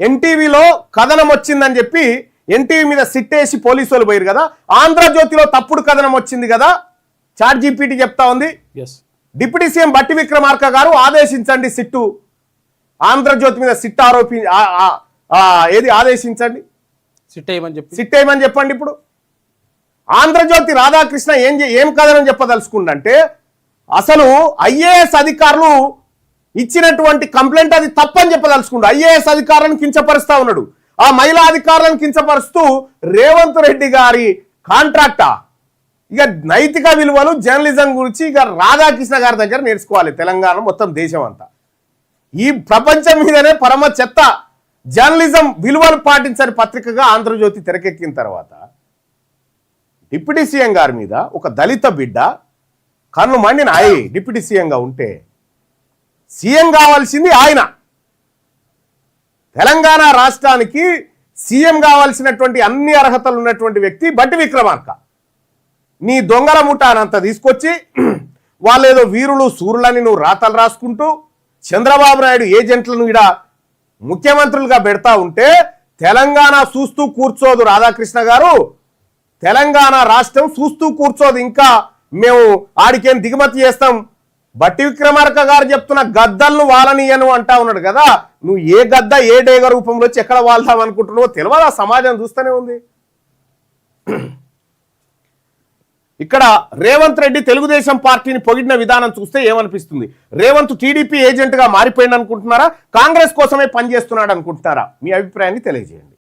ఎన్టీవీలో కథనం వచ్చిందని చెప్పి ఎన్టీవీ మీద సిట్టేసి పోలీసు వాళ్ళు పోయారు కదా, ఆంధ్రజ్యోతిలో తప్పుడు కథనం వచ్చింది కదా, చాట్ జీపీటీ చెప్తా ఉంది. డిప్యూటీ సీఎం బట్టి విక్రమార్క గారు ఆదేశించండి, సిట్టు ఆంధ్రజ్యోతి మీద సిట్ ఏది ఆదేశించండి, సిట్ వేయమని చెప్పండి. ఇప్పుడు ఆంధ్రజ్యోతి రాధాకృష్ణ ఏం కథనం చెప్పదలుచుకుందంటే, అసలు ఐఏఎస్ అధికారులు ఇచ్చినటువంటి కంప్లైంట్ అది తప్పని చెప్పదలుచుకుండు. ఐఏఎస్ అధికారులను కించపరుస్తా ఉన్నాడు. ఆ మహిళా అధికారులను కించపరుస్తూ రేవంత్ రెడ్డి గారి కాంట్రాక్టా, ఇక నైతిక విలువలు జర్నలిజం గురించి ఇక రాధాకృష్ణ గారి దగ్గర నేర్చుకోవాలి తెలంగాణ మొత్తం దేశం అంతా. ఈ ప్రపంచం మీదనే పరమ చెత్త జర్నలిజం విలువలు పాటించని పత్రికగా ఆంధ్రజ్యోతి తెరకెక్కిన తర్వాత డిప్యూటీ సీఎం గారి మీద ఒక దళిత బిడ్డ కన్ను మండిన డిప్యూటీ సీఎంగా ఉంటే, సీఎం కావాల్సింది ఆయన. తెలంగాణ రాష్ట్రానికి సీఎం కావాల్సినటువంటి అన్ని అర్హతలు ఉన్నటువంటి వ్యక్తి బట్టి విక్రమార్క. నీ దొంగల ముఠానంతా తీసుకొచ్చి వాళ్ళేదో వీరులు సూరులని నువ్వు రాతలు రాసుకుంటూ చంద్రబాబు నాయుడు ఏజెంట్లను ఇడ ముఖ్యమంత్రులుగా పెడతా ఉంటే తెలంగాణ చూస్తూ కూర్చోదు. రాధాకృష్ణ గారు, తెలంగాణ రాష్ట్రం చూస్తూ కూర్చోదు. ఇంకా మేము ఆడికేం దిగుమతి చేస్తాం. బట్టి విక్రమార్క గారు చెప్తున్న గద్దలను వాలనీయను అంటా ఉన్నాడు కదా, నువ్వు ఏ గద్ద ఏ డేగ రూపంలో వచ్చి ఎక్కడ వాళ్దాం అనుకుంటున్నావో తెలియదా? సమాజం చూస్తూనే ఉంది. ఇక్కడ రేవంత్ రెడ్డి తెలుగుదేశం పార్టీని పొగిడిన విధానం చూస్తే ఏమనిపిస్తుంది? రేవంత్ టీడీపీ ఏజెంట్గా మారిపోయింది అనుకుంటున్నారా? కాంగ్రెస్ కోసమే పనిచేస్తున్నాడు అనుకుంటున్నారా? మీ అభిప్రాయాన్ని తెలియజేయండి.